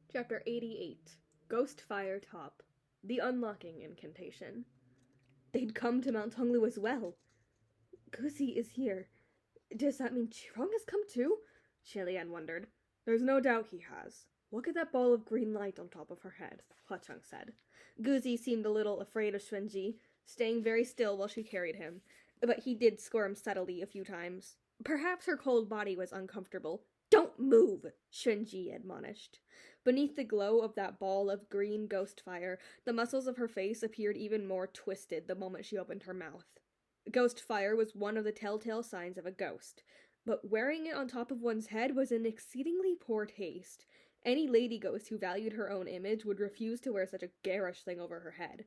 Chapter 88, Ghost Fire Top, The Unlocking Incantation. They'd come to Mount Tonglu as well. Guzi is here. Does that mean Chirong has come too? Shilian wondered. There's no doubt he has. Look at that ball of green light on top of her head, Huacheng said. Guzi seemed a little afraid of Xuanji, staying very still while she carried him, but he did squirm subtly a few times. Perhaps her cold body was uncomfortable. Don't move, Xuanji admonished. Beneath the glow of that ball of green ghost fire, the muscles of her face appeared even more twisted the moment she opened her mouth. Ghost fire was one of the telltale signs of a ghost, but wearing it on top of one's head was in exceedingly poor taste. Any lady ghost who valued her own image would refuse to wear such a garish thing over her head.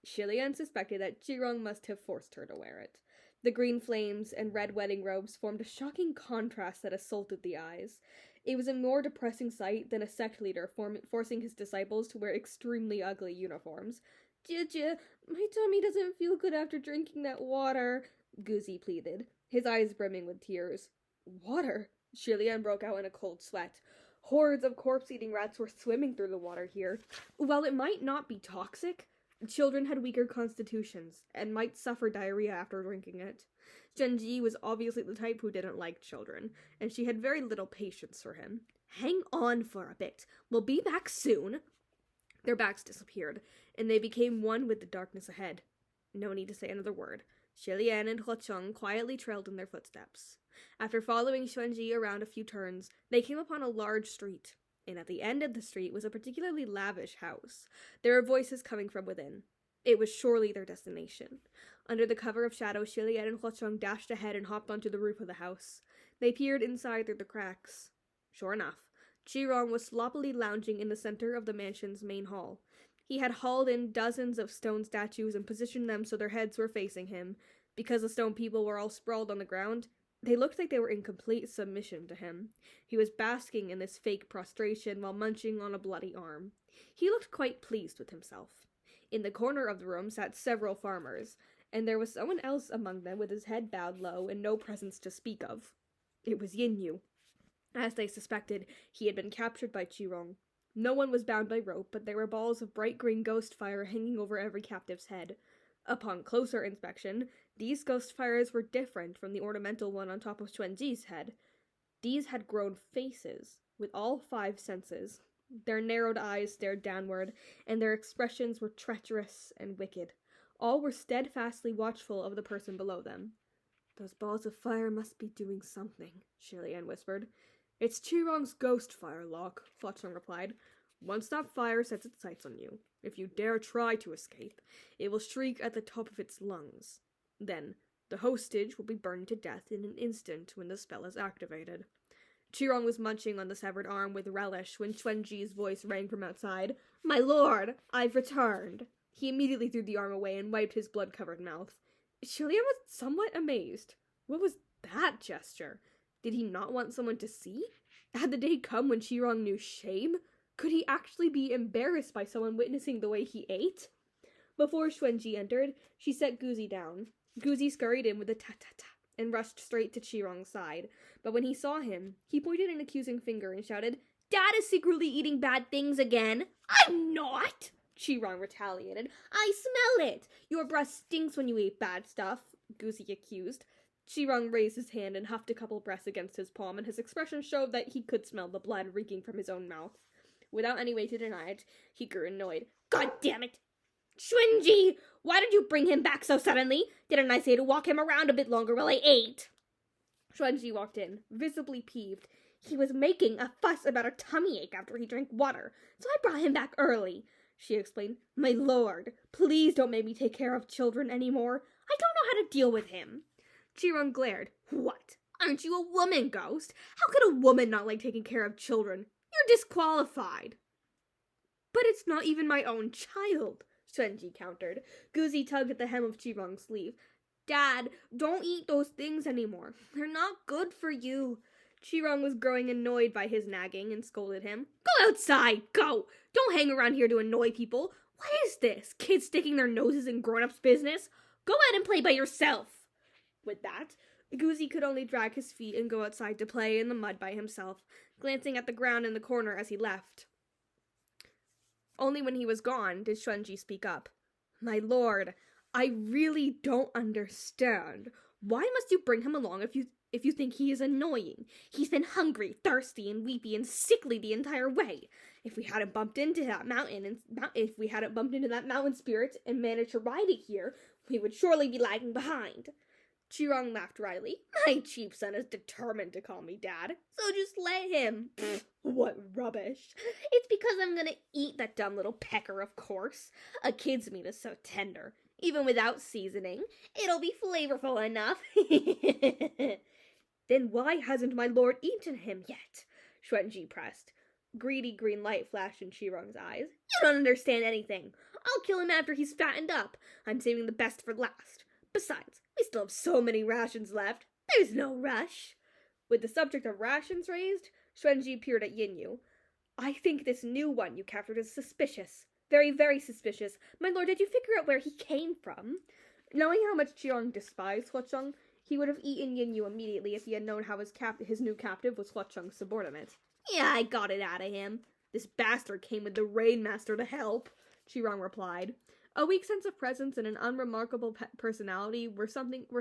Shilian suspected that Chirong must have forced her to wear it. The green flames and red wedding robes formed a shocking contrast that assaulted the eyes. It was a more depressing sight than a sect leader forcing his disciples to wear extremely ugly uniforms. Jia, my tummy doesn't feel good after drinking that water, Guzi pleaded, his eyes brimming with tears. Water? Shilian broke out in a cold sweat. Hordes of corpse-eating rats were swimming through the water here. While it might not be toxic, children had weaker constitutions and might suffer diarrhea after drinking it. Xuanji was obviously the type who didn't like children, and she had very little patience for him. Hang on for a bit. We'll be back soon. Their backs disappeared, and they became one with the darkness ahead. No need to say another word. Shilian and Huacheng quietly trailed in their footsteps. After following Xuanji around a few turns, they came upon a large street, and at the end of the street was a particularly lavish house. There were voices coming from within. It was surely their destination. Under the cover of shadow, Shilian and Huacheng dashed ahead and hopped onto the roof of the house. They peered inside through the cracks. Sure enough, Chirong was sloppily lounging in the center of the mansion's main hall. He had hauled in dozens of stone statues and positioned them so their heads were facing him. Because the stone people were all sprawled on the ground, they looked like they were in complete submission to him. He was basking in this fake prostration while munching on a bloody arm. He looked quite pleased with himself. In the corner of the room sat several farmers, and there was someone else among them with his head bowed low and no presence to speak of. It was Yinyu. As they suspected, he had been captured by Chirong. No one was bound by rope, but there were balls of bright green ghost fire hanging over every captive's head. Upon closer inspection, these ghost fires were different from the ornamental one on top of Xuanji's head. These had grown faces, with all 5 senses. Their narrowed eyes stared downward, and their expressions were treacherous and wicked. All were steadfastly watchful of the person below them. Those balls of fire must be doing something, Shilian whispered. It's Chirong's ghost fire, Locke, Huacheng replied. Once that fire sets its sights on you, if you dare try to escape, it will shriek at the top of its lungs. Then, the hostage will be burned to death in an instant when the spell is activated. Chirong was munching on the severed arm with relish when Xuanji's voice rang from outside. My lord, I've returned. He immediately threw the arm away and wiped his blood-covered mouth. Shilian was somewhat amazed. What was that gesture? Did he not want someone to see? Had the day come when Chirong knew shame? Could he actually be embarrassed by someone witnessing the way he ate? Before Xuanji entered, she set Guzi down. Guzi scurried in with a ta-ta-ta and rushed straight to Chirong's side. But when he saw him, he pointed an accusing finger and shouted, Dad is secretly eating bad things again. I'm not, Chirong retaliated. I smell it. Your breath stinks when you eat bad stuff, Guzi accused. Chirong raised his hand and huffed a couple breaths against his palm, and his expression showed that he could smell the blood reeking from his own mouth. Without any way to deny it, he grew annoyed. God damn it! Xuanji! Why did you bring him back so suddenly? Didn't I say to walk him around a bit longer while I ate? Xuanji walked in, visibly peeved. He was making a fuss about a tummy ache after he drank water, so I brought him back early, she explained. My lord, please don't make me take care of children anymore. I don't know how to deal with him. Chirong glared. What? Aren't you a woman, ghost? How could a woman not like taking care of children? You're disqualified. But it's not even my own child, Xuanji countered. Guzi tugged at the hem of Chirong's sleeve. Dad, don't eat those things anymore. They're not good for you. Chirong was growing annoyed by his nagging and scolded him. Go outside, go! Don't hang around here to annoy people. What is this? Kids sticking their noses in grown-ups' business? Go out and play by yourself. With that, Guzi could only drag his feet and go outside to play in the mud by himself, glancing at the ground in the corner as he left. Only when he was gone did Xuanji speak up. My lord, I really don't understand. Why must you bring him along if you think he is annoying? He's been hungry, thirsty, and weepy and sickly the entire way. If we hadn't bumped into that mountain spirit and managed to ride it here, we would surely be lagging behind. Chirong laughed wryly. My chief son is determined to call me dad, so just let him. What rubbish. It's because I'm gonna eat that dumb little pecker, of course. A kid's meat is so tender. Even without seasoning, it'll be flavorful enough. Then why hasn't my lord eaten him yet? Xuanji pressed. Greedy green light flashed in Chirong's eyes. You don't understand anything. I'll kill him after he's fattened up. I'm saving the best for last. Besides, we still have so many rations left. There's no rush. With the subject of rations raised, Xuanji peered at Yinyu. I think this new one you captured is suspicious. Very, very suspicious. My lord, did you figure out where he came from? Knowing how much Chiang despised Huacheng, he would have eaten Yinyu immediately if he had known how his new captive was Huacheng's subordinate. Yeah, I got it out of him. This bastard came with the Rainmaster to help, Chirong replied. A weak sense of presence and an unremarkable personality were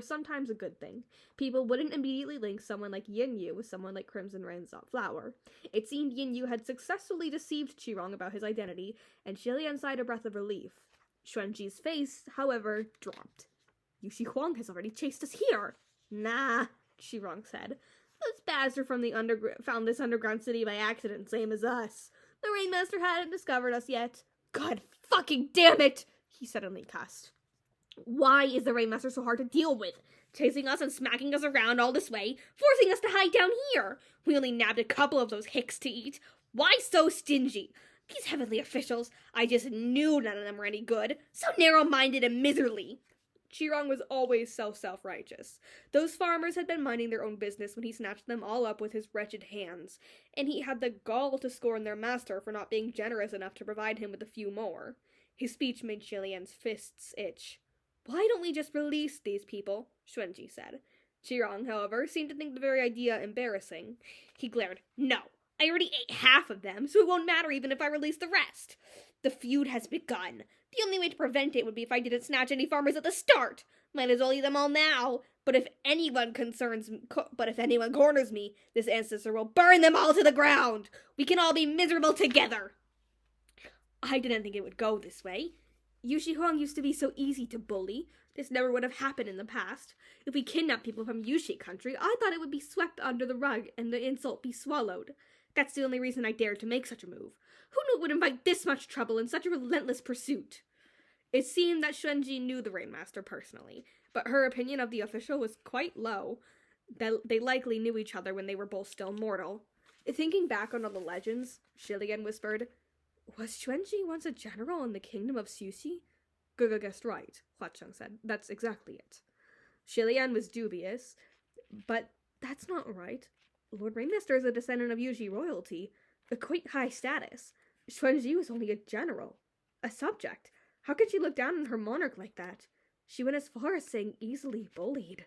sometimes a good thing. People wouldn't immediately link someone like Yinyu with someone like Crimson Rain's flower. It seemed Yinyu had successfully deceived Chirong about his identity, and Shilian sighed a breath of relief. Xuanji's face, however, dropped. Yushi Huang has already chased us here. Nah, Chirong said. This bastard from the found this underground city by accident, same as us. The Rainmaster hadn't discovered us yet. God fucking damn it! He suddenly cussed. Why is the Rainmaster so hard to deal with? Chasing us and smacking us around all this way, forcing us to hide down here. We only nabbed a couple of those hicks to eat. Why so stingy? These heavenly officials, I just knew none of them were any good. So narrow-minded and miserly. Chirong was always so self-righteous. Those farmers had been minding their own business when he snatched them all up with his wretched hands, and he had the gall to scorn their master for not being generous enough to provide him with a few more. His speech made Shilian's fists itch. Why don't we just release these people? Xuanji said. Chirong, however, seemed to think the very idea embarrassing. He glared. No, I already ate half of them, so it won't matter even if I release the rest. The feud has begun. The only way to prevent it would be if I didn't snatch any farmers at the start. Might as well eat them all now. But if anyone corners me, this ancestor will burn them all to the ground. We can all be miserable together. I didn't think it would go this way. Yushi Huang used to be so easy to bully. This never would have happened in the past. If we kidnapped people from Yushi country, I thought it would be swept under the rug and the insult be swallowed. That's the only reason I dared to make such a move. Who knew it would invite this much trouble in such a relentless pursuit? It seemed that Xuanji knew the Rainmaster personally, but her opinion of the official was quite low. They likely knew each other when they were both still mortal. Thinking back on all the legends, Shilian whispered, was Xuanji once a general in the kingdom of Xuxi? Guga guessed right, Huacheng said. That's exactly it. Shilian was dubious, but that's not right. Lord Rainmaster is a descendant of Yuji royalty, a quite high status. Xuanji was only a general, a subject. How could she look down on her monarch like that? She went as far as saying easily bullied.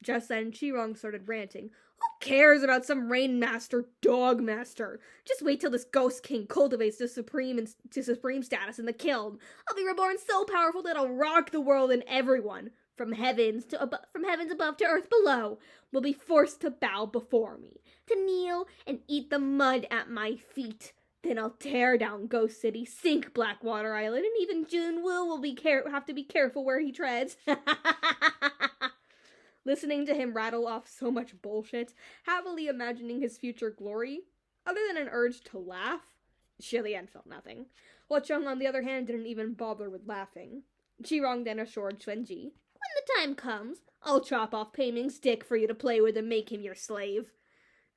Just then, Chirong started ranting. Who cares about some Rainmaster, Dogmaster? Just wait till this Ghost King cultivates to supreme status in the kiln. I'll be reborn so powerful that I'll rock the world, and everyone, from heavens above to earth below, will be forced to bow before me, to kneel and eat the mud at my feet. Then I'll tear down Ghost City, sink Blackwater Island, and even Junwoo will have to be careful where he treads. Listening to him rattle off so much bullshit, happily imagining his future glory, other than an urge to laugh, Shilian felt nothing. Huacheng, on the other hand, didn't even bother with laughing. Chirong then assured Xuanji, when the time comes, I'll chop off Pei Ming's dick for you to play with and make him your slave.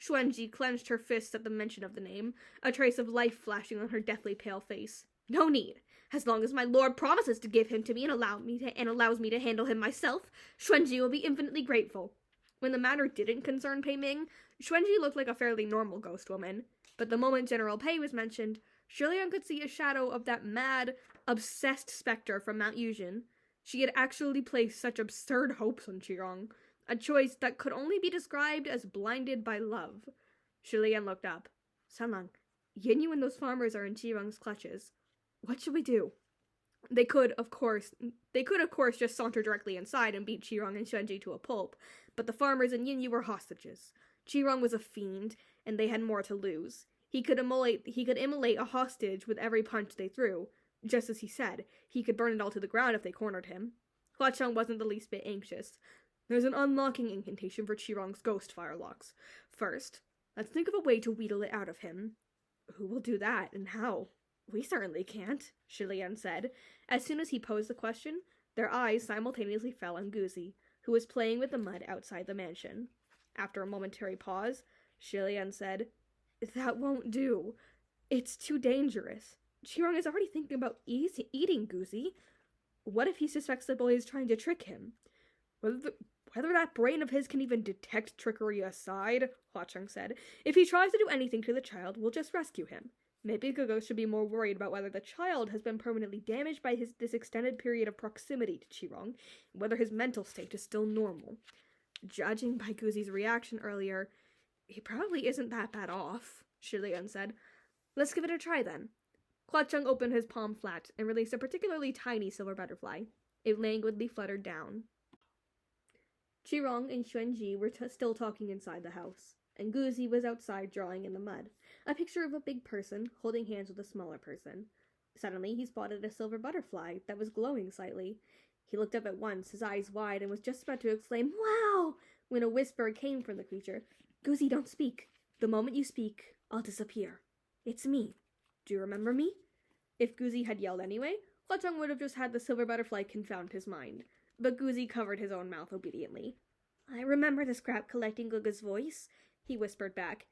Xuanji clenched her fists at the mention of the name, a trace of life flashing on her deathly pale face. No need. As long as my lord promises to give him to me and allows me to handle him myself, Xuanji will be infinitely grateful. When the matter didn't concern Pei Ming, Xuanji looked like a fairly normal ghost woman. But the moment General Pei was mentioned, Shilian could see a shadow of that mad, obsessed specter from Mount Yujin. She had actually placed such absurd hopes on Chirong, a choice that could only be described as blinded by love. Shilian looked up. Sanlang, Yinyu and those farmers are in Chirong's clutches. What should we do? They could, of course, just saunter directly inside and beat Qirong and Xuanji to a pulp, but the farmers and Yinyu were hostages. Qirong was a fiend, and they had more to lose. He could immolate a hostage with every punch they threw. Just as he said, he could burn it all to the ground if they cornered him. Hua Cheng wasn't the least bit anxious. There's an unlocking incantation for Qirong's ghost fire locks. First, let's think of a way to wheedle it out of him. Who will do that, and how? We certainly can't, Shilian said. As soon as he posed the question, their eyes simultaneously fell on Guzi, who was playing with the mud outside the mansion. After a momentary pause, Shilian said, That won't do. It's too dangerous. Qirong is already thinking about eating Guzi. What if he suspects the boy is trying to trick him? Whether that brain of his can even detect trickery aside, Hua Cheng said, if he tries to do anything to the child, we'll just rescue him. Maybe Gogo should be more worried about whether the child has been permanently damaged by this extended period of proximity to Qirong, and whether his mental state is still normal. Judging by Guzi's reaction earlier, he probably isn't that bad off, Shilian said. Let's give it a try then. Hua Cheng opened his palm flat and released a particularly tiny silver butterfly. It languidly fluttered down. Qirong and Xuanji were still talking inside the house, and Guzi was outside drawing in the mud, a picture of a big person holding hands with a smaller person. Suddenly, he spotted a silver butterfly that was glowing slightly. He looked up at once, his eyes wide, and was just about to exclaim, Wow! When a whisper came from the creature. Guzi, don't speak. The moment you speak, I'll disappear. It's me. Do you remember me? If Guzi had yelled anyway, Hua Cheng would have just had the silver butterfly confound his mind. But Guzi covered his own mouth obediently. I remember the scrap-collecting Guga's voice, he whispered back.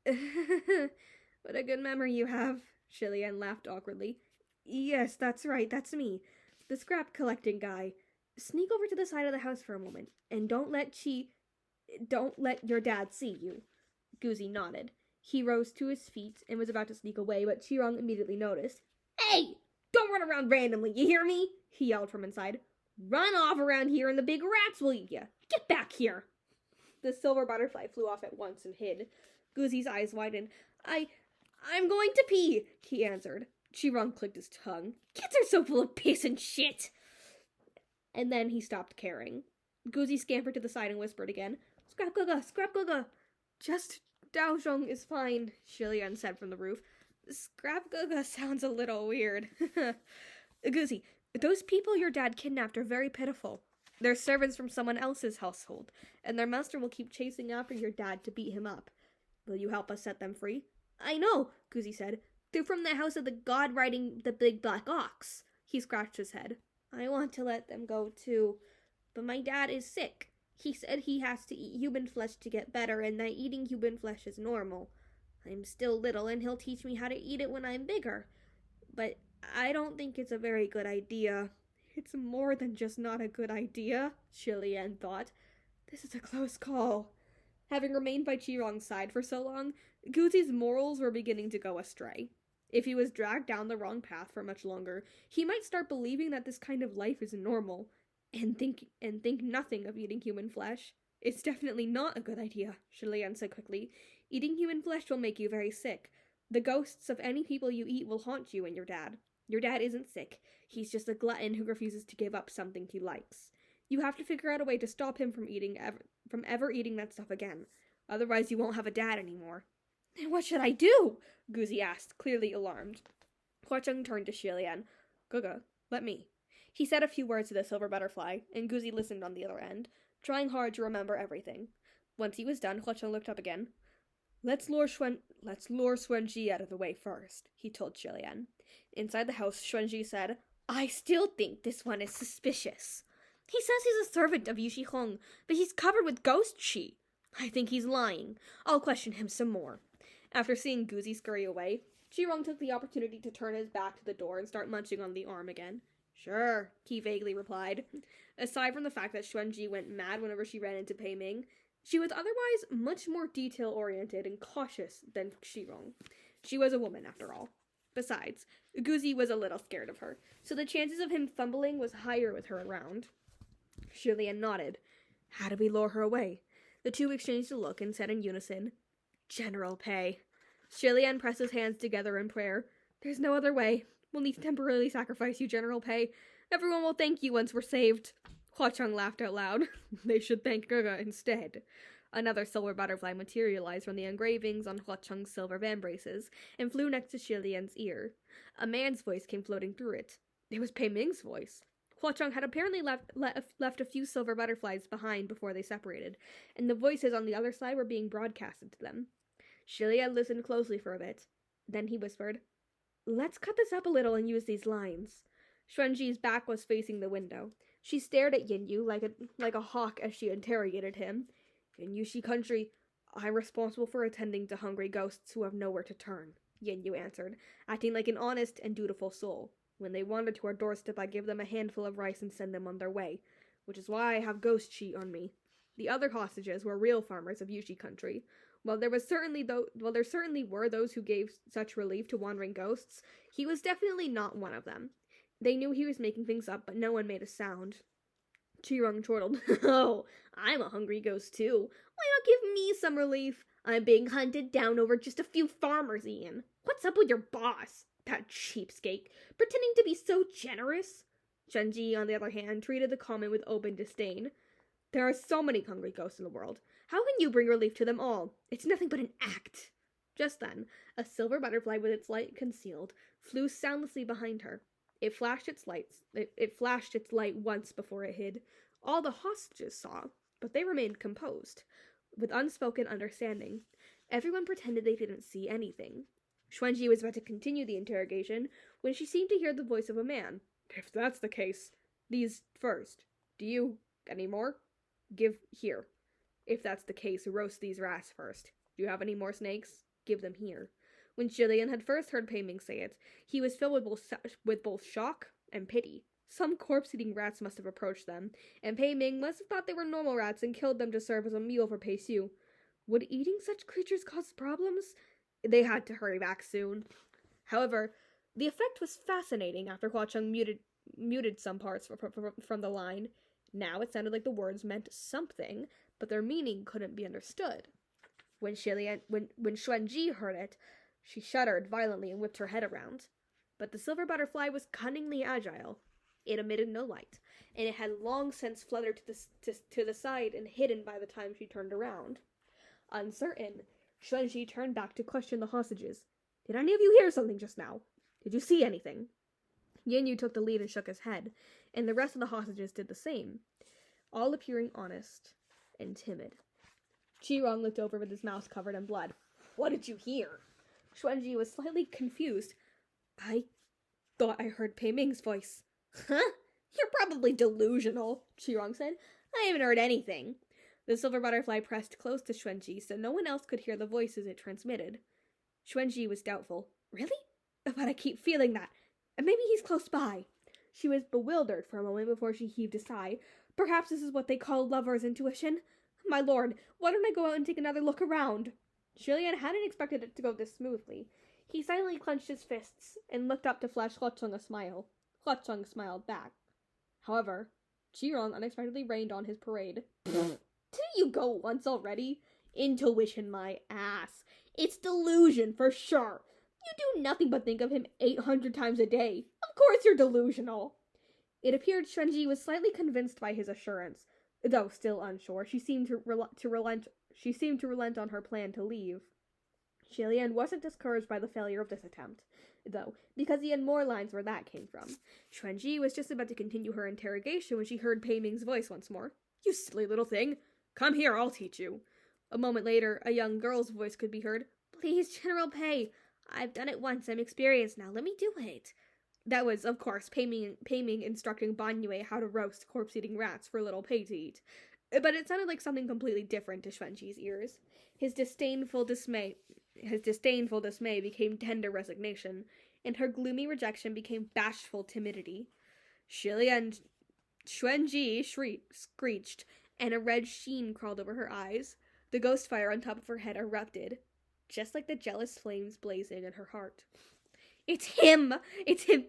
What a good memory you have, Shilian laughed awkwardly. Yes, that's right, that's me. The scrap-collecting guy. Sneak over to the side of the house for a moment, and don't let your dad see you. Guzi nodded. He rose to his feet and was about to sneak away, but Qirong immediately noticed. Hey! Don't run around randomly, you hear me? He yelled from inside. Run off around here and the big rats will eat you. Get back here! The silver butterfly flew off at once and hid. Guzi's eyes widened. I'm going to pee, he answered. Qirong clicked his tongue. Kids are so full of piss and shit! And then he stopped caring. Guzi scampered to the side and whispered again. Scrap Guga, Scrap Guga. Just Daozhong is fine, Shilian said from the roof. Scrap Guga sounds a little weird. Guzi, those people your dad kidnapped are very pitiful. They're servants from someone else's household, and their master will keep chasing after your dad to beat him up. Will you help us set them free? I know, Guzi said. They're from the house of the god riding the big black ox. He scratched his head. I want to let them go too, but my dad is sick. He said he has to eat human flesh to get better, and that eating human flesh is normal. I'm still little, and he'll teach me how to eat it when I'm bigger. But I don't think it's a very good idea. It's more than just not a good idea, Shilian thought. This is a close call. Having remained by Qirong's side for so long, Guzi's morals were beginning to go astray. If he was dragged down the wrong path for much longer, he might start believing that this kind of life is normal, and think nothing of eating human flesh. It's definitely not a good idea, Shilian said quickly. Eating human flesh will make you very sick. The ghosts of any people you eat will haunt you and your dad. Your dad isn't sick. He's just a glutton who refuses to give up something he likes. You have to figure out a way to stop him from ever eating that stuff again. Otherwise, you won't have a dad anymore. What should I do? Guzi asked, clearly alarmed. Hua Cheng turned to Shilian. Guga, let me. He said a few words to the silver butterfly, and Guzi listened on the other end, trying hard to remember everything. Once he was done, Hua Cheng looked up again. Let's lure Xuanji out of the way first, he told Shilian. Inside the house, Xuanji said, I still think this one is suspicious. He says he's a servant of Yushi Hong, but he's covered with ghost chi. I think he's lying. I'll question him some more. After seeing Guzi scurry away, Qirong took the opportunity to turn his back to the door and start munching on the arm again. Sure, he vaguely replied. Aside from the fact that Xuanji went mad whenever she ran into Pei Ming, she was otherwise much more detail-oriented and cautious than Qirong. She was a woman, after all. Besides, Guzi was a little scared of her, so the chances of him fumbling was higher with her around. Shilian nodded. How do we lure her away? The two exchanged a look and said in unison, General Pei. Shilian pressed his hands together in prayer. There's no other way. We'll need to temporarily sacrifice you, General Pei. Everyone will thank you once we're saved. Hua Cheng laughed out loud. They should thank Gaga instead. Another silver butterfly materialized from the engravings on Hua Cheng's silver vambraces and flew next to Xilian's ear. A man's voice came floating through it. It was Pei Ming's voice. Hua Cheng had apparently left a few silver butterflies behind before they separated, and the voices on the other side were being broadcasted to them. Xilian listened closely for a bit. Then he whispered, "Let's cut this up a little and use these lines." Xuanji's back was facing the window. She stared at Yin Yu like a hawk as she interrogated him. "In Yushi country, I'm responsible for attending to hungry ghosts who have nowhere to turn," Yin Yu answered, acting like an honest and dutiful soul. "When they wander to our doorstep, I give them a handful of rice and send them on their way, which is why I have ghost sheet on me." The other hostages were real farmers of Yushi country. While there certainly were those who gave such relief to wandering ghosts, he was definitely not one of them. They knew he was making things up, but no one made a sound. Chirong chortled. "Oh, I'm a hungry ghost too. Why not give me some relief? I'm being hunted down over just a few farmers, Ian. What's up with your boss? That cheapskate, pretending to be so generous?" Shenji, on the other hand, treated the comment with open disdain. "There are so many hungry ghosts in the world. How can you bring relief to them all? It's nothing but an act." Just then, a silver butterfly with its light concealed flew soundlessly behind her. It flashed its light once before it hid. All the hostages saw, but they remained composed, with unspoken understanding. Everyone pretended they didn't see anything. Xuanji was about to continue the interrogation when she seemed to hear the voice of a man. "If that's the case, these first. Do you any more? Give here. If that's the case, roast these rats first. Do you have any more snakes? Give them here." When Xilian had first heard Pei Ming say it, he was filled with both shock and pity. Some corpse-eating rats must have approached them, and Pei Ming must have thought they were normal rats and killed them to serve as a meal for Pei Xiu. Would eating such creatures cause problems? They had to hurry back soon. However, the effect was fascinating after Hua Cheng muted some parts from the line. Now it sounded like the words meant something, but their meaning couldn't be understood. When Xuanji heard it, she shuddered violently and whipped her head around. But the silver butterfly was cunningly agile. It emitted no light, and it had long since fluttered to the side and hidden by the time she turned around. Uncertain, Xuanji turned back to question the hostages. "Did any of you hear something just now? Did you see anything?" Yin Yu took the lead and shook his head, and the rest of the hostages did the same, all appearing honest and timid. Chirong looked over with his mouth covered in blood. "What did you hear?" Xuanji was slightly confused. "I thought I heard Pei Ming's voice." "Huh? You're probably delusional," Chirong said. "I haven't heard anything." The silver butterfly pressed close to Xuanji so no one else could hear the voices it transmitted. Xuanji was doubtful. "Really? But I keep feeling that. Maybe he's close by." She was bewildered for a moment before she heaved a sigh. "Perhaps this is what they call lover's intuition. My lord, why don't I go out and take another look around?" Xilian hadn't expected it to go this smoothly. He silently clenched his fists and looked up to flash Hua Cheng a smile. Hua Cheng smiled back. However, Chirong unexpectedly rained on his parade. "Didn't you go once already? Intuition, my ass. It's delusion for sure. You do nothing but think of him 800 times a day. Of course you're delusional." It appeared Xuanji was slightly convinced by his assurance. Though still unsure, she seemed to relent on her plan to leave. Xilian wasn't discouraged by the failure of this attempt, though, because he had more lines where that came from. Xuanji was just about to continue her interrogation when she heard Pei Ming's voice once more. "You silly little thing! Come here, I'll teach you." A moment later, a young girl's voice could be heard. "Please, General Pei. I've done it once. I'm experienced now. Let me do it." That was, of course, Pei Ming instructing Ban Yue how to roast corpse-eating rats for little Pei to eat. But it sounded like something completely different to Xuanji's ears. His disdainful dismay became tender resignation, and her gloomy rejection became bashful timidity. Xuanji screeched, and a red sheen crawled over her eyes. The ghost fire on top of her head erupted, just like the jealous flames blazing in her heart. It's him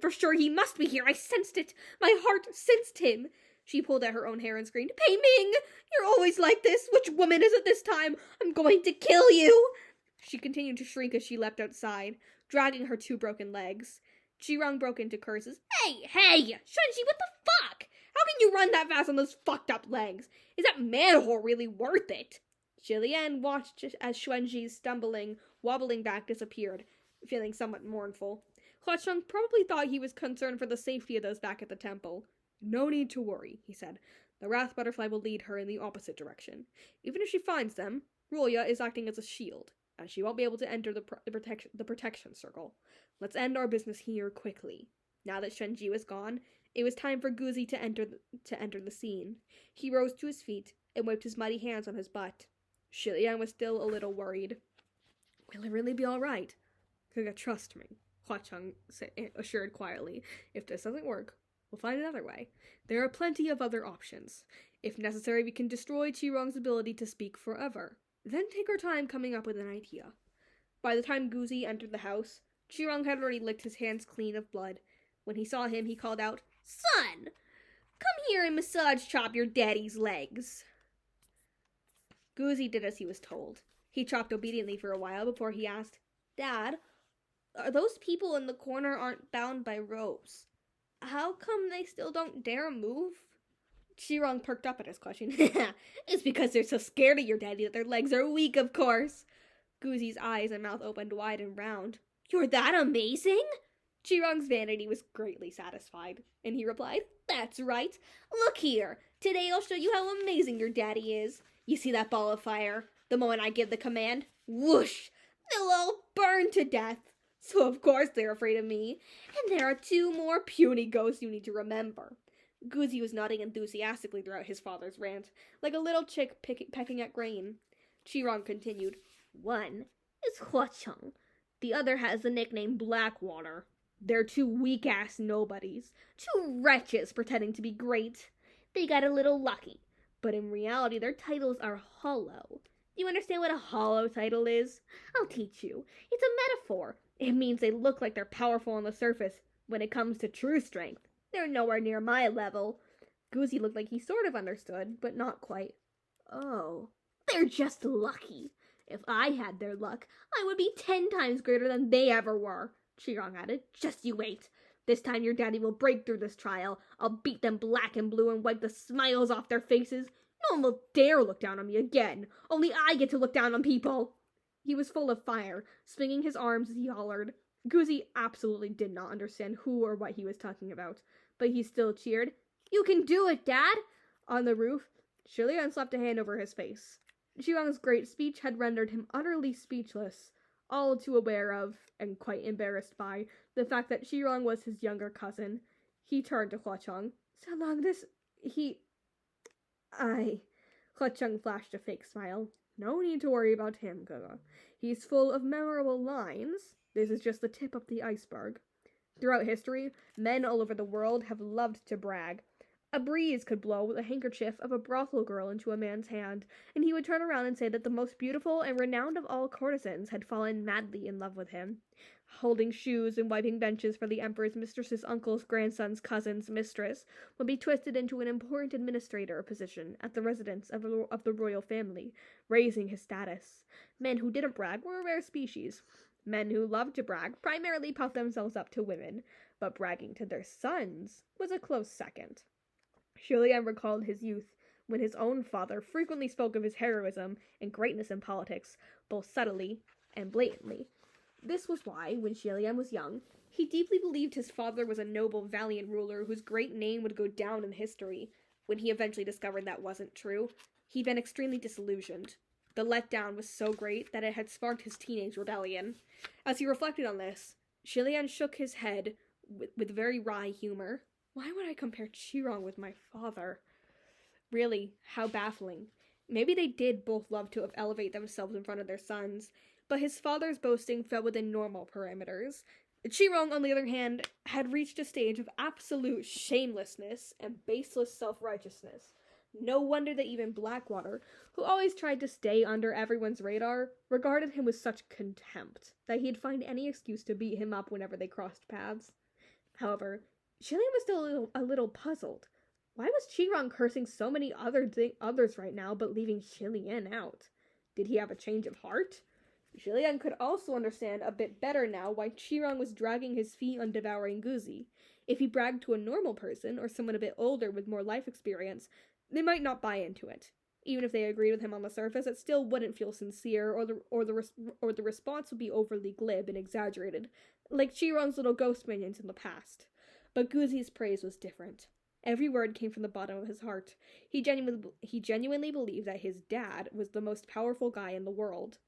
for sure. He must be here. I sensed it. My heart sensed him." She pulled at her own hair and screamed, "Pei Ming, you're always like this. Which woman is it this time? I'm going to kill you." She continued to shriek as she leapt outside, dragging her two broken legs. Chi-Rong broke into curses. Hey! Shunji, what the fuck? How can you run that fast on those fucked up legs? Is that manhole really worth it? Jillian watched as Xuanji's stumbling, wobbling back disappeared, feeling somewhat mournful. Huacheng probably thought he was concerned for the safety of those back at the temple. No need to worry, he said. The Wrath Butterfly will lead her in the opposite direction. Even if she finds them, Roya is acting as a shield, and she won't be able to enter the protection circle. Let's end our business here quickly. Now that Shenji was gone, it was time for Guzi to enter the scene. He rose to his feet and wiped his muddy hands on his butt. Shilian was still a little worried. Will it really be all right? Trust me, Huacheng assured quietly. If this doesn't work, we'll find another way. There are plenty of other options. If necessary, we can destroy Chi-Rong's ability to speak forever. Then take our time coming up with an idea. By the time Guzi entered the house, Chi-Rong had already licked his hands clean of blood. When he saw him, he called out, "Son! Come here and massage chop your daddy's legs." Guzi did as he was told. He chopped obediently for a while before he asked, "Dad, are those people in the corner aren't bound by ropes? How come they still don't dare move?" Chi-Rong perked up at his question. "It's because they're so scared of your daddy that their legs are weak, of course." Guzi's eyes and mouth opened wide and round. "You're that amazing?" Chi-Rong's vanity was greatly satisfied, and he replied, "That's right. Look here. Today I'll show you how amazing your daddy is. You see that ball of fire? The moment I give the command, whoosh, they'll all burn to death. So of course they're afraid of me. And there are 2 more puny ghosts you need to remember." Guzi was nodding enthusiastically throughout his father's rant, like a little chick pecking at grain. Chi-Rong continued, "One is Huacheng. The other has the nickname Blackwater. They're 2 weak-ass nobodies, 2 wretches pretending to be great. They got a little lucky, but in reality their titles are hollow. Do you understand what a hollow title is? I'll teach you. It's a metaphor. It means they look like they're powerful on the surface. When it comes to true strength, they're nowhere near my level." Guzi looked like he sort of understood, but not quite. "Oh, they're just lucky. If I had their luck, I would be 10 times greater than they ever were," Chi-Rong added. "Just you wait. This time your daddy will break through this trial. I'll beat them black and blue and wipe the smiles off their faces. No one will dare look down on me again. Only I get to look down on people." He was full of fire, swinging his arms as he hollered. Guzi absolutely did not understand who or what he was talking about, but he still cheered, "You can do it, Dad!" On the roof, Shilian slapped a hand over his face. Chi-Rong's great speech had rendered him utterly speechless, all too aware of, and quite embarrassed by, the fact that Chi-Rong was his younger cousin. He turned to Huacheng. "So long this... Huacheng flashed a fake smile. "No need to worry about him, Gaga. He's full of memorable lines. This is just the tip of the iceberg. Throughout history, men all over the world have loved to brag. A breeze could blow the handkerchief of a brothel girl into a man's hand, and he would turn around and say that the most beautiful and renowned of all courtesans had fallen madly in love with him. Holding shoes and wiping benches for the emperor's mistress's uncle's grandson's cousin's mistress would be twisted into an important administrator position at the residence of the royal family, raising his status. Men who didn't brag were a rare species. Men who loved to brag primarily puffed themselves up to women, but bragging to their sons was a close second." Julien recalled his youth, when his own father frequently spoke of his heroism and greatness in politics, both subtly and blatantly. This was why, when Julien was young, he deeply believed his father was a noble, valiant ruler whose great name would go down in history. When he eventually discovered that wasn't true, he'd been extremely disillusioned. The letdown was so great that it had sparked his teenage rebellion. As he reflected on this, Julien shook his head with very wry humor. Why would I compare Chi-Rong with my father? Really, how baffling. Maybe they did both love to elevate themselves in front of their sons, but his father's boasting fell within normal parameters. Chi-Rong, on the other hand, had reached a stage of absolute shamelessness and baseless self-righteousness. No wonder that even Blackwater, who always tried to stay under everyone's radar, regarded him with such contempt that he'd find any excuse to beat him up whenever they crossed paths. However, Julien was still a little puzzled. Why was Chi-Rong cursing so many others right now, but leaving Julien out? Did he have a change of heart? Jillian could also understand a bit better now why Chirong was dragging his feet on devouring Guzi. If he bragged to a normal person, or someone a bit older with more life experience, they might not buy into it. Even if they agreed with him on the surface, it still wouldn't feel sincere, or the response would be overly glib and exaggerated, like Chirong's little ghost minions in the past. But Guzi's praise was different. Every word came from the bottom of his heart. He genuinely believed that his dad was the most powerful guy in the world.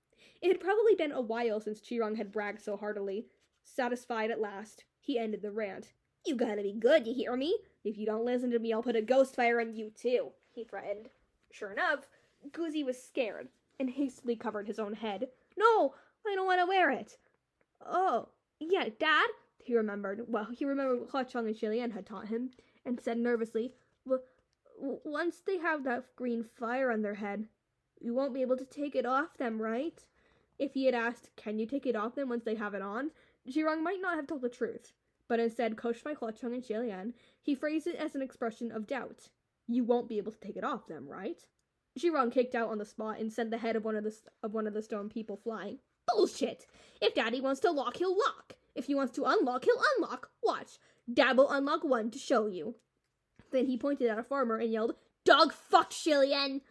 It had probably been a while since Chirong had bragged so heartily. Satisfied at last, he ended the rant. "You gotta be good, you hear me? If you don't listen to me, I'll put a ghost fire on you too," he threatened. Sure enough, Guzi was scared and hastily covered his own head. "No, I don't want to wear it." "Oh, yeah, Dad?" He remembered what Hua Chong and Shilian had taught him, and said nervously, "Once they have that green fire on their head, you won't be able to take it off them, right?" If he had asked, "Can you take it off them once they have it on?" Jirong might not have told the truth, but instead, coached by Hua Chong and Shilian, he phrased it as an expression of doubt. "You won't be able to take it off them, right?" Jirong kicked out on the spot and sent the head of one of the stone people flying. "Bullshit! If Daddy wants to lock, he'll lock. If he wants to unlock, he'll unlock. Watch. Dad will unlock one to show you." Then he pointed at a farmer and yelled, "Dog fuck Shilian!"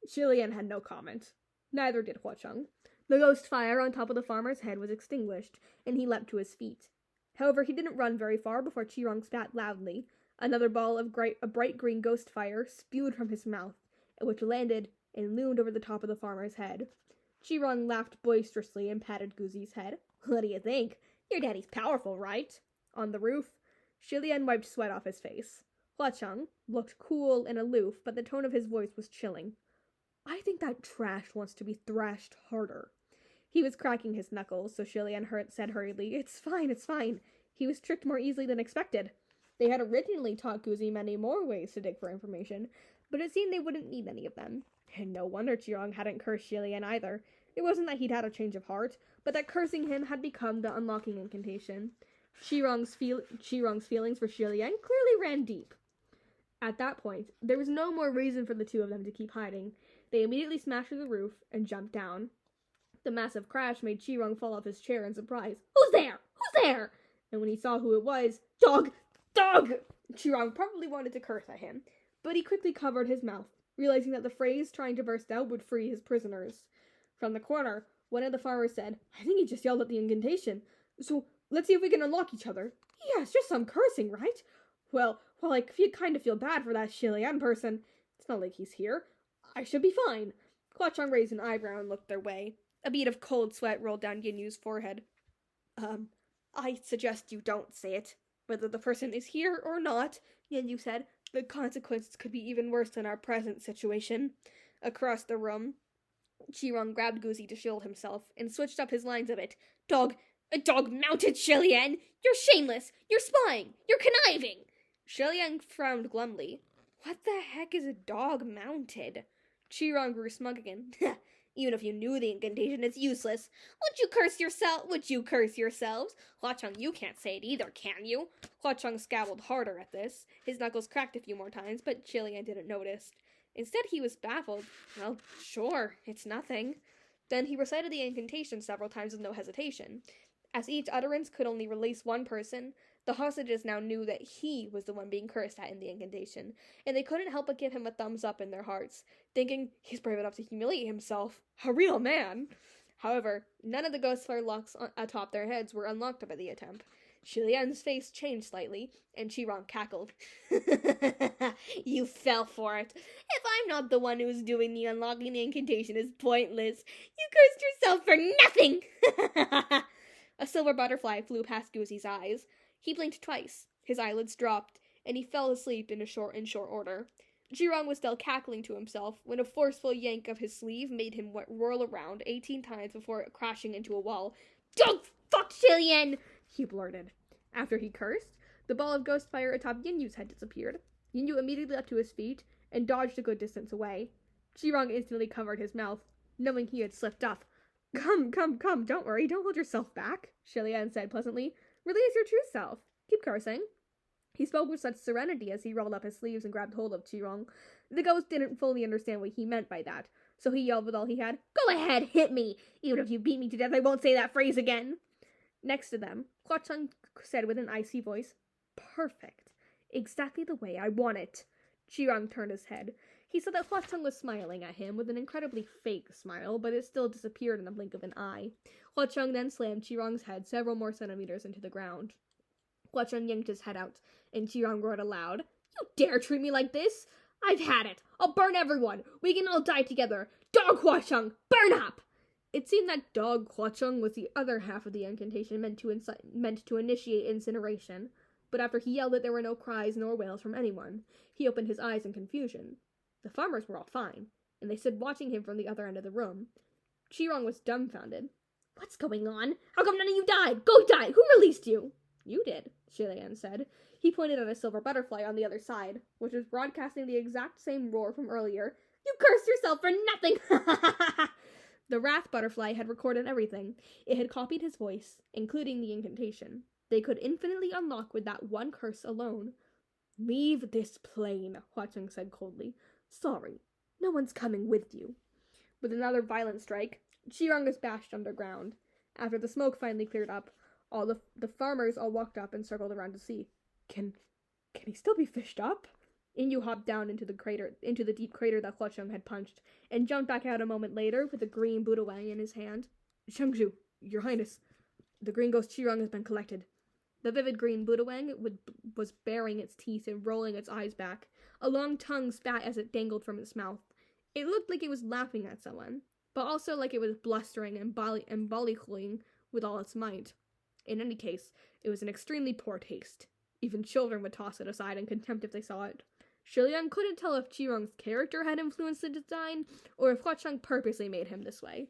Shilian had no comment. Neither did Hua Chong. The ghost fire on top of the farmer's head was extinguished, and he leapt to his feet. However, he didn't run very far before Chirong spat loudly. Another ball of a bright green ghost fire spewed from his mouth, which landed and loomed over the top of the farmer's head. Chirong laughed boisterously and patted Guzi's head. "What do you think? Your daddy's powerful, right?" On the roof, Shilian wiped sweat off his face. Hua Chong looked cool and aloof, but the tone of his voice was chilling. "I think that trash wants to be thrashed harder." He was cracking his knuckles, so Shilian said hurriedly, It's fine. He was tricked more easily than expected." They had originally taught Guzi many more ways to dig for information, but it seemed they wouldn't need any of them. And no wonder Chirong hadn't cursed Shilian either. It wasn't that he'd had a change of heart, but that cursing him had become the unlocking incantation. Chirong's feelings for Shilian clearly ran deep. At that point, there was no more reason for the two of them to keep hiding. They immediately smashed through the roof and jumped down. The massive crash made Chirong fall off his chair in surprise. "Who's there? Who's there?" And when he saw who it was, Dog! Chirong probably wanted to curse at him, but he quickly covered his mouth, realizing that the phrase trying to burst out would free his prisoners. From the corner, one of the farmers said, "I think he just yelled at the incantation. So let's see if we can unlock each other." "Yeah, it's just some cursing, right?" Well, I kind of feel bad for that Shilian person. It's not like he's here. I should be fine." Hua Chong raised an eyebrow and looked their way. A bead of cold sweat rolled down Yinyu's forehead. I suggest you don't say it. Whether the person is here or not," Yinyu said, "the consequences could be even worse than our present situation." Across the room, Chirong grabbed Guzi to shield himself and switched up his lines of it. A dog mounted Shilian! You're shameless! You're spying! You're conniving!" Shilian frowned glumly. "What the heck is a dog mounted?" Chirong grew smug again. "Even if you knew the incantation, it's useless. Would you curse yourselves? Hua Chong, you can't say it either, can you?" Hua Chong scowled harder at this. His knuckles cracked a few more times, but Shilian didn't notice. Instead, he was baffled. "Well, sure, it's nothing." Then he recited the incantation several times with no hesitation. As each utterance could only release one person, the hostages now knew that he was the one being cursed at in the incantation, and they couldn't help but give him a thumbs up in their hearts, thinking, "He's brave enough to humiliate himself. A real man." However, none of the ghost fire locks atop their heads were unlocked by the attempt. Shilian's face changed slightly, and Chirong cackled. "You fell for it. If I'm not the one who's doing the unlocking, the incantation is pointless. You cursed yourself for nothing." A silver butterfly flew past Guzi's eyes. He blinked twice, his eyelids dropped, and he fell asleep in short order. Chirong was still cackling to himself when a forceful yank of his sleeve made him whirl around 18 times before crashing into a wall. "Don't fuck Shilian!" he blurted. After he cursed, the ball of ghost fire atop Yinyu's head disappeared. Yinyu immediately leapt to his feet and dodged a good distance away. Chirong instantly covered his mouth, knowing he had slipped up. Come, don't worry, don't hold yourself back," Shilian said pleasantly. "Release your true self. Keep cursing." He spoke with such serenity as he rolled up his sleeves and grabbed hold of Chirong. The ghost didn't fully understand what he meant by that, so he yelled with all he had, "Go ahead, hit me! Even if you beat me to death, I won't say that phrase again!" Next to them, Hua Cheng said with an icy voice, "Perfect. Exactly the way I want it." Qirong turned his head. He saw that Hua Cheng was smiling at him with an incredibly fake smile, but it still disappeared in the blink of an eye. Hua Cheng then slammed Qirong's head several more centimeters into the ground. Hua Cheng yanked his head out, and Qirong roared aloud, "You dare treat me like this? I've had it! I'll burn everyone! We can all die together! Dog Hua Cheng, burn up!" It seemed that Dog Hua Cheng was the other half of the incantation meant to initiate incineration, but after he yelled it, there were no cries nor wails from anyone. He opened his eyes in confusion. The farmers were all fine, and they stood watching him from the other end of the room. Qirong was dumbfounded. "What's going on? How come none of you died? Go die! Who released you?" "You did," Shilian said. He pointed at a silver butterfly on the other side, which was broadcasting the exact same roar from earlier. "You cursed yourself for nothing!" The wrath butterfly had recorded everything. It had copied his voice, including the incantation. They could infinitely unlock with that one curse alone. "Leave this plane," Hua Cheng said coldly. "Sorry, no one's coming with you." With another violent strike, Qirong was bashed underground. After the smoke finally cleared up, all the farmers all walked up and circled around to see. Can he still be fished up?" Inyu hopped down into the deep crater that Hua Cheng had punched, and jumped back out a moment later with a green Budawang in his hand. "Shengzhu, Your Highness, the green ghost Qirong has been collected." The vivid green Budawang was baring its teeth and rolling its eyes back. A long tongue spat as it dangled from its mouth. It looked like it was laughing at someone, but also like it was blustering and bollyhooing with all its might. In any case, it was in extremely poor taste. Even children would toss it aside in contempt if they saw it. Shiliang couldn't tell if Qirong's character had influenced the design, or if Hua Cheng purposely made him this way.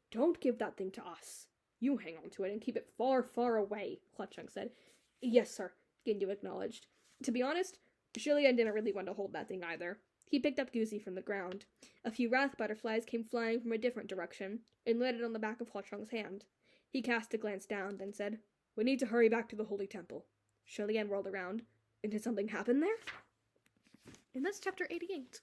"Don't give that thing to us. You hang on to it and keep it far, far away," Hua Cheng said. "Yes, sir," Ginyu acknowledged. To be honest, Shilian didn't really want to hold that thing either. He picked up Guzi from the ground. A few wrath butterflies came flying from a different direction, and landed on the back of Hua Cheng's hand. He cast a glance down, then said, "We need to hurry back to the Holy Temple." Shilian whirled around. "And did something happen there?" And that's chapter 88.